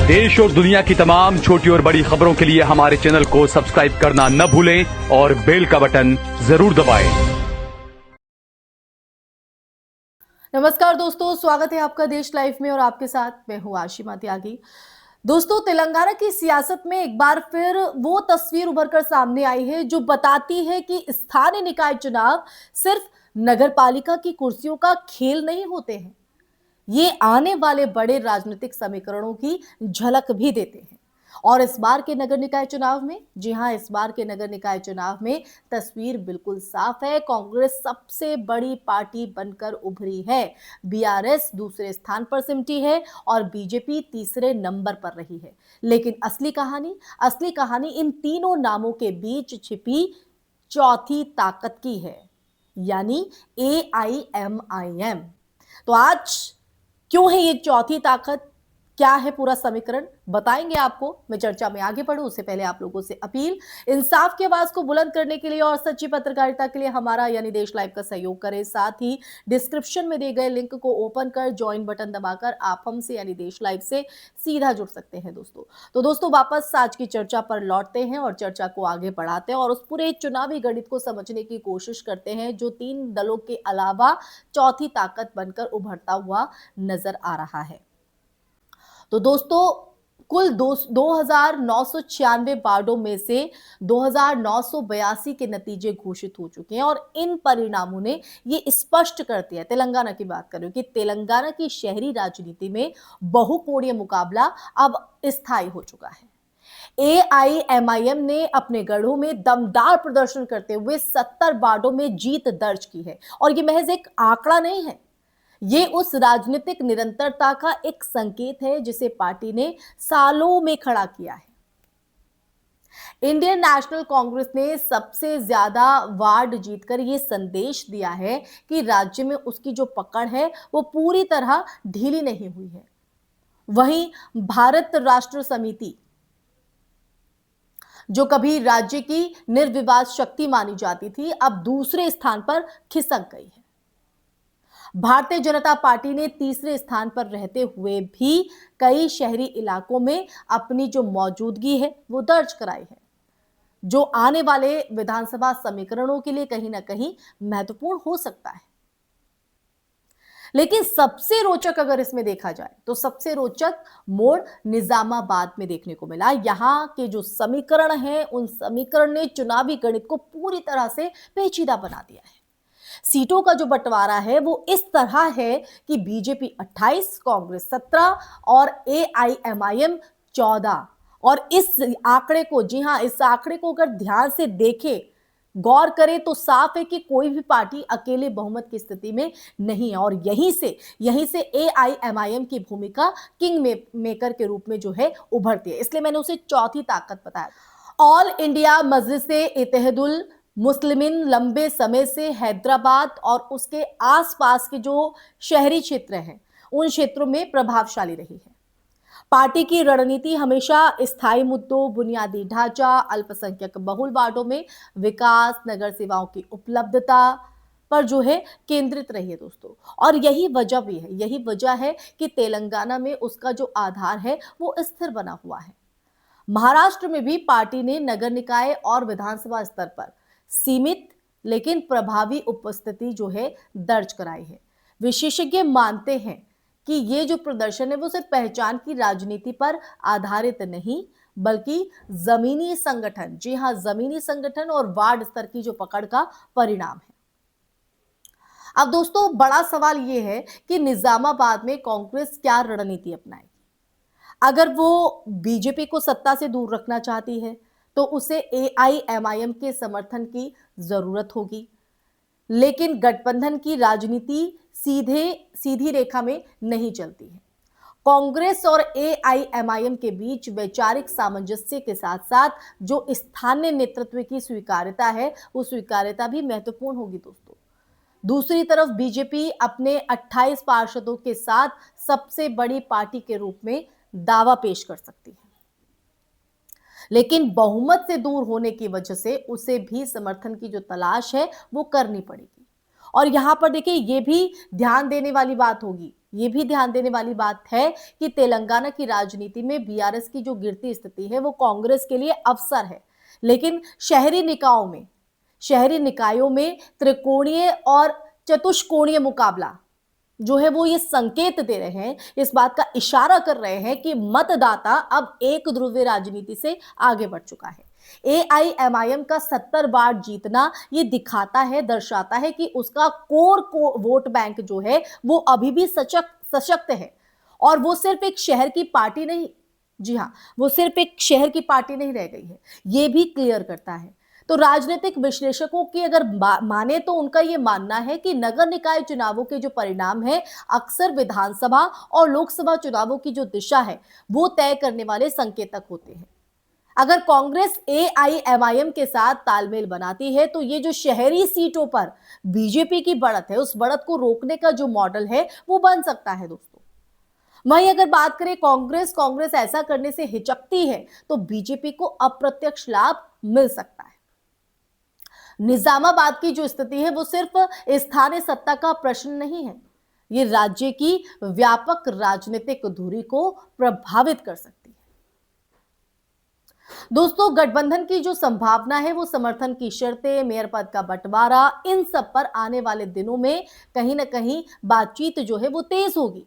देश और दुनिया की तमाम छोटी और बड़ी खबरों के लिए हमारे चैनल को सब्सक्राइब करना न भूलें और बेल का बटन जरूर दबाएं। नमस्कार दोस्तों, स्वागत है आपका देश लाइव में और आपके साथ मैं हूं आशिमा त्यागी। दोस्तों, तेलंगाना की सियासत में एक बार फिर वो तस्वीर उभर कर सामने आई है जो बताती है कि स्थानीय निकाय चुनाव सिर्फ नगरपालिका की कुर्सियों का खेल नहीं होते हैं, ये आने वाले बड़े राजनीतिक समीकरणों की झलक भी देते हैं। और इस बार के नगर निकाय चुनाव में, जी हां, इस बार के नगर निकाय चुनाव में तस्वीर बिल्कुल साफ है। कांग्रेस सबसे बड़ी पार्टी बनकर उभरी है, बीआरएस दूसरे स्थान पर सिमटी है और बीजेपी तीसरे नंबर पर रही है। लेकिन असली कहानी इन तीनों नामों के बीच छिपी चौथी ताकत की है, यानी एआईएमआईएम। तो आज क्यों है ये चौथी ताकत, क्या है पूरा समीकरण, बताएंगे आपको। मैं चर्चा में आगे बढ़ूं उससे पहले आप लोगों से अपील, इंसाफ की आवाज को बुलंद करने के लिए और सच्ची पत्रकारिता के लिए हमारा यानी देश लाइव का सहयोग करें। साथ ही डिस्क्रिप्शन में दिए गए लिंक को ओपन कर ज्वाइन बटन दबाकर आप हमसे यानी देश लाइव से सीधा जुड़ सकते हैं दोस्तों वापस आज की चर्चा पर लौटते हैं और चर्चा को आगे बढ़ाते हैं और उस पूरे चुनावी गणित को समझने की कोशिश करते हैं जो तीन दलों के अलावा चौथी ताकत बनकर उभरता हुआ नजर आ रहा है। तो दोस्तों, कुल 2,996 वार्डों में से 2,982 के नतीजे घोषित हो चुके हैं और इन परिणामों ने ये स्पष्ट कर दिया, तेलंगाना की बात करें, कि तेलंगाना की शहरी राजनीति में बहुकोणीय मुकाबला अब स्थायी हो चुका है। एआईएमआईएम ने अपने गढ़ों में दमदार प्रदर्शन करते हुए 70 वार्डों में जीत दर्ज की है और ये महज एक आंकड़ा नहीं है, ये उस राजनीतिक निरंतरता का एक संकेत है जिसे पार्टी ने सालों में खड़ा किया है। इंडियन नेशनल कांग्रेस ने सबसे ज्यादा वार्ड जीतकर यह संदेश दिया है कि राज्य में उसकी जो पकड़ है वो पूरी तरह ढीली नहीं हुई है। वहीं भारत राष्ट्र समिति, जो कभी राज्य की निर्विवाद शक्ति मानी जाती थी, अब दूसरे स्थान पर खिसक गई है। भारतीय जनता पार्टी ने तीसरे स्थान पर रहते हुए भी कई शहरी इलाकों में अपनी जो मौजूदगी है वो दर्ज कराई है, जो आने वाले विधानसभा समीकरणों के लिए कहीं ना कहीं महत्वपूर्ण हो सकता है। लेकिन सबसे रोचक अगर इसमें देखा जाए तो सबसे रोचक मोड़ निजामाबाद में देखने को मिला। यहां के जो समीकरण है, उन समीकरण ने चुनावी गणित को पूरी तरह से पेचीदा बना दिया है। सीटों का जो बंटवारा है वो इस तरह है कि बीजेपी 28, कांग्रेस 17 और एआईएमआईएम 14। और इस आंकड़े को, जी हां, इस आंकड़े को अगर ध्यान से देखें, गौर करें तो साफ है कि कोई भी पार्टी अकेले बहुमत की स्थिति में नहीं है और यहीं से एआईएमआईएम की भूमिका किंग मेकर के रूप में जो है उभरती है। इसलिए मैंने उसे चौथी ताकत बताया। ऑल इंडिया मजलिसे इत्तेहादुल मुस्लिमीन लंबे समय से हैदराबाद और उसके आसपास के जो शहरी क्षेत्र हैं, उन क्षेत्रों में प्रभावशाली रही है। पार्टी की रणनीति हमेशा स्थायी मुद्दों, बुनियादी ढांचा, अल्पसंख्यक बहुल वार्डों में विकास, नगर सेवाओं की उपलब्धता पर जो है केंद्रित रही है दोस्तों। और यही वजह है कि तेलंगाना में उसका जो आधार है वो स्थिर बना हुआ है। महाराष्ट्र में भी पार्टी ने नगर निकाय और विधानसभा स्तर पर सीमित लेकिन प्रभावी उपस्थिति जो है दर्ज कराई है। विशेषज्ञ मानते हैं कि ये जो प्रदर्शन है वो सिर्फ पहचान की राजनीति पर आधारित नहीं, बल्कि जमीनी संगठन, जी हां, जमीनी संगठन और वार्ड स्तर की जो पकड़ का परिणाम है। अब दोस्तों, बड़ा सवाल ये है कि निजामाबाद में कांग्रेस क्या रणनीति अपनाएगी। अगर वो बीजेपी को सत्ता से दूर रखना चाहती है तो उसे एआईएमआईएम के समर्थन की जरूरत होगी, लेकिन गठबंधन की राजनीति सीधी रेखा में नहीं चलती है। कांग्रेस और एआईएमआईएम के बीच वैचारिक सामंजस्य के साथ साथ जो स्थानीय नेतृत्व की स्वीकार्यता है, वो स्वीकार्यता भी महत्वपूर्ण होगी दोस्तों। दूसरी तरफ बीजेपी अपने 28 पार्षदों के साथ सबसे बड़ी पार्टी के रूप में दावा पेश कर सकती है, लेकिन बहुमत से दूर होने की वजह से उसे भी समर्थन की जो तलाश है वो करनी पड़ेगी। और यहां पर देखिए, ये भी ध्यान देने वाली बात होगी ये भी ध्यान देने वाली बात है कि तेलंगाना की राजनीति में बीआरएस की जो गिरती स्थिति है वो कांग्रेस के लिए अवसर है, लेकिन शहरी निकायों में त्रिकोणीय और चतुष्कोणीय मुकाबला जो है वो ये संकेत दे रहे हैं, इस बात का इशारा कर रहे हैं कि मतदाता अब एक ध्रुवीय राजनीति से आगे बढ़ चुका है। एआईएमआईएम का 70 बार जीतना ये दर्शाता है कि उसका कोर वोट बैंक जो है वो अभी भी सशक्त है और वो सिर्फ एक शहर की पार्टी नहीं, जी हाँ, वो सिर्फ एक शहर की पार्टी नहीं रह गई है, ये भी क्लियर करता है। तो राजनीतिक विश्लेषकों की अगर माने तो उनका यह मानना है कि नगर निकाय चुनावों के जो परिणाम है अक्सर विधानसभा और लोकसभा चुनावों की जो दिशा है वो तय करने वाले संकेतक होते हैं। अगर कांग्रेस एआईएमआईएम के साथ तालमेल बनाती है तो ये जो शहरी सीटों पर बीजेपी की बढ़त है उस बढ़त को रोकने का जो मॉडल है वो बन सकता है दोस्तों। वहीं अगर बात करें कांग्रेस ऐसा करने से हिचकती है तो बीजेपी को अप्रत्यक्ष लाभ मिल सकता है। निजामाबाद की जो स्थिति है वो सिर्फ स्थानीय सत्ता का प्रश्न नहीं है, ये राज्य की व्यापक राजनीतिक धुरी को प्रभावित कर सकती है। दोस्तों, गठबंधन की जो संभावना है वो समर्थन की शर्तें, मेयर पद का बंटवारा, इन सब पर आने वाले दिनों में कहीं ना कहीं बातचीत जो है वो तेज होगी।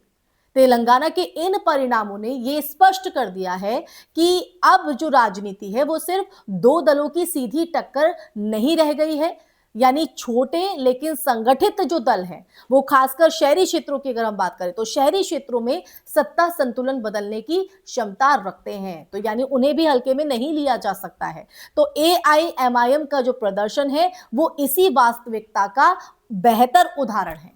तेलंगाना के इन परिणामों ने ये स्पष्ट कर दिया है कि अब जो राजनीति है वो सिर्फ दो दलों की सीधी टक्कर नहीं रह गई है, यानी छोटे लेकिन संगठित जो दल हैं वो खासकर शहरी क्षेत्रों की अगर हम बात करें तो शहरी क्षेत्रों में सत्ता संतुलन बदलने की क्षमता रखते हैं, तो यानी उन्हें भी हल्के में नहीं लिया जा सकता है। तो एआईएमआईएम का जो प्रदर्शन है वो इसी वास्तविकता का बेहतर उदाहरण है।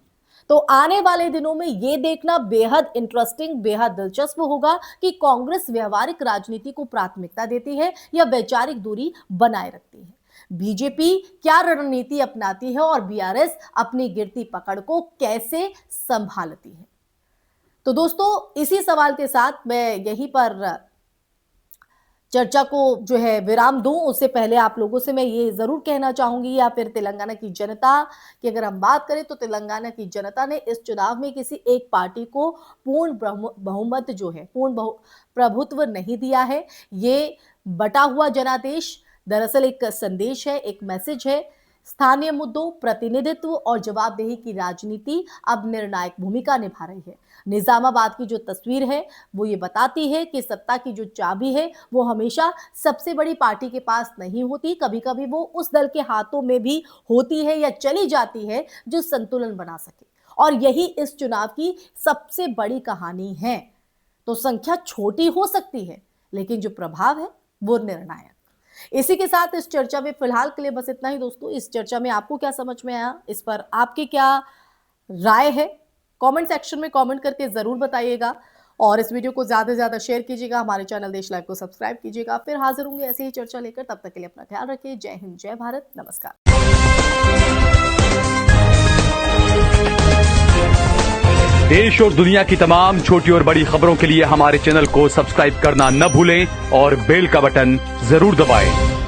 तो आने वाले दिनों में यह देखना बेहद इंटरेस्टिंग, बेहद दिलचस्प होगा कि कांग्रेस व्यवहारिक राजनीति को प्राथमिकता देती है या वैचारिक दूरी बनाए रखती है। बीजेपी क्या रणनीति अपनाती है और बीआरएस अपनी गिरती पकड़ को कैसे संभालती है। तो दोस्तों, इसी सवाल के साथ मैं यहीं पर चर्चा को जो है विराम दूं, उससे पहले आप लोगों से मैं ये जरूर कहना चाहूंगी या फिर तेलंगाना की जनता की अगर हम बात करें तो तेलंगाना की जनता ने इस चुनाव में किसी एक पार्टी को पूर्ण बहुमत जो है पूर्ण प्रभुत्व नहीं दिया है। ये बटा हुआ जनादेश दरअसल एक संदेश है, एक मैसेज है। स्थानीय मुद्दों, प्रतिनिधित्व और जवाबदेही की राजनीति अब निर्णायक भूमिका निभा रही है। निजामाबाद की जो तस्वीर है वो ये बताती है कि सत्ता की जो चाबी है वो हमेशा सबसे बड़ी पार्टी के पास नहीं होती, कभी कभी वो उस दल के हाथों में भी होती है या चली जाती है जो संतुलन बना सके, और यही इस चुनाव की सबसे बड़ी कहानी है। तो संख्या छोटी हो सकती है लेकिन जो प्रभाव है वो निर्णायक। इसी के साथ इस चर्चा में फिलहाल के लिए बस इतना ही दोस्तों। इस चर्चा में आपको क्या समझ में आया, इस पर आपकी क्या राय है, कमेंट सेक्शन में कमेंट करके जरूर बताइएगा और इस वीडियो को ज्यादा से ज्यादा शेयर कीजिएगा। हमारे चैनल देश लाइव को सब्सक्राइब कीजिएगा। फिर हाजिर होंगे ऐसी ही चर्चा लेकर, तब तक के लिए अपना ख्याल रखिए। जय हिंद, जय भारत, नमस्कार। देश और दुनिया की तमाम छोटी और बड़ी खबरों के लिए हमारे चैनल को सब्सक्राइब करना न भूलें और बेल का बटन जरूर दबाएं।